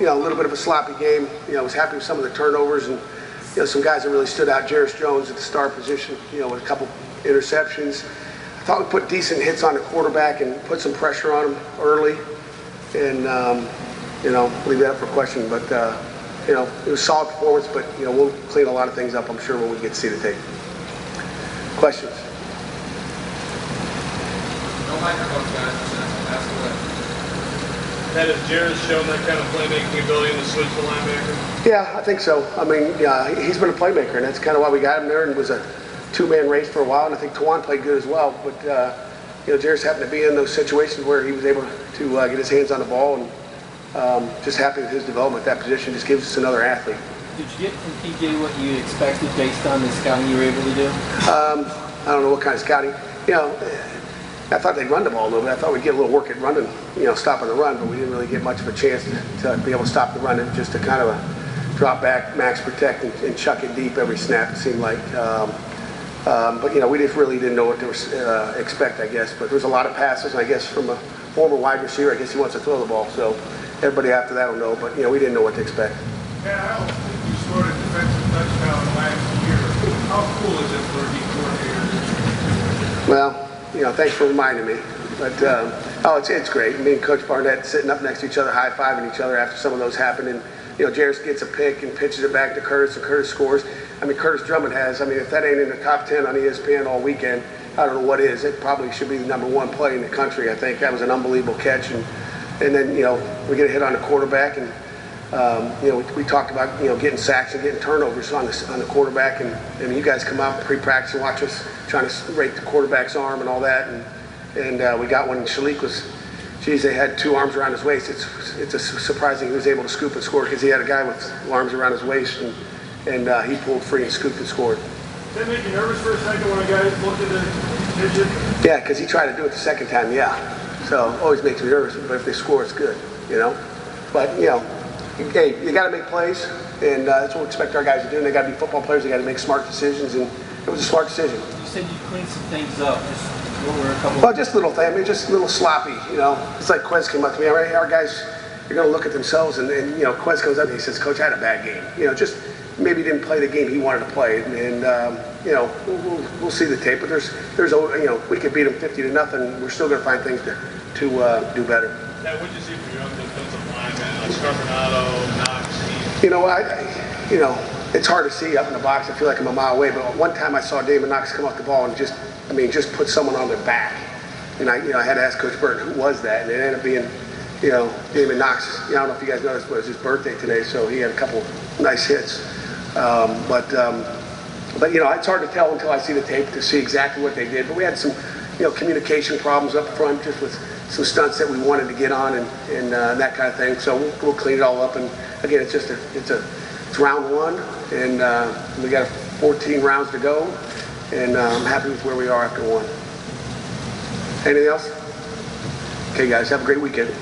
a little bit of a sloppy game. I was happy with some of the turnovers and some guys that really stood out. Jarris Jones at the star position, with a couple interceptions. I thought we put decent hits on the quarterback and put some pressure on him early, and leave that up for question. But it was a solid performance. But we'll clean a lot of things up, I'm sure, when we get to see the tape. Questions? No microphone, guys. Ask away. Has Jarris shown that kind of playmaking ability in the switch to linebacker? Yeah, I think so. I mean, he's been a playmaker, and that's kind of why we got him there, and it was a two-man race for a while, and I think Tawan played good as well. But, Jarris happened to be in those situations where he was able to get his hands on the ball, and just happy with his development at that position. Just gives us another athlete. Did you get from PJ what you expected based on the scouting you were able to do? I don't know what kind of scouting. I thought they'd run the ball a little bit. I thought we'd get a little work at running, stopping the run, but we didn't really get much of a chance to be able to stop the run. It just to kind of drop back, max protect, and chuck it deep every snap, it seemed like. But we just really didn't know what to expect, I guess. But there was a lot of passes, I guess, from a former wide receiver. I guess he wants to throw the ball. So everybody after that will know. But, we didn't know what to expect. Yeah, I don't think you scored a defensive touchdown last year. How cool is it for a D coordinator? Well, thanks for reminding me. But, it's great. Me and Coach Barnett sitting up next to each other, high-fiving each other after some of those happen. And, Jarris gets a pick and pitches it back to Curtis, and Curtis scores. I mean, Curtis Drummond if that ain't in the top 10 on ESPN all weekend, I don't know what is. It probably should be the #1 play in the country, I think. That was an unbelievable catch. And then, we get a hit on the quarterback, and, we talked about, getting sacks and getting turnovers on the quarterback. And you guys come out pre-practice and watch us trying to rake the quarterback's arm and all that. And we got one, and Shalik they had 2 arms around his waist. It's surprising he was able to scoop and score, because he had a guy with arms around his waist, and he pulled free and scooped and scored. Does that make you nervous for a second when a guy looked at the vision? Yeah, because he tried to do it the second time, yeah. So always makes me nervous, but if they score, it's good, But, hey, you got to make plays, and that's what we expect our guys to do. And they got to be football players. They got to make smart decisions, and it was a smart decision. You said you cleaned some things up. What were a couple? Well, just little things. I mean, just a little sloppy. It's like Quez came up to me. All right, our guys, they're going to look at themselves, and Quez comes up and he says, "Coach, I had a bad game. Just maybe didn't play the game he wanted to play." And we'll see the tape. But there's we could beat them 50-0. We're still going to find things to do better. What did you see from your own defensive linemen, like Scarpinato, Knox? It's hard to see up in the box. I feel like I'm a mile away. But one time I saw David Knox come off the ball and just put someone on their back. And I had to ask Coach Burton, who was that? And it ended up being, David Knox. I don't know if you guys noticed, but it was his birthday today, so he had a couple nice hits. But it's hard to tell until I see the tape to see exactly what they did. But we had some, communication problems up front, just with some stunts that we wanted to get on and that kind of thing. So we'll clean it all up. And again, it's round 1, and we got 14 rounds to go. And I'm happy with where we are after 1. Anything else? Okay, guys, have a great weekend.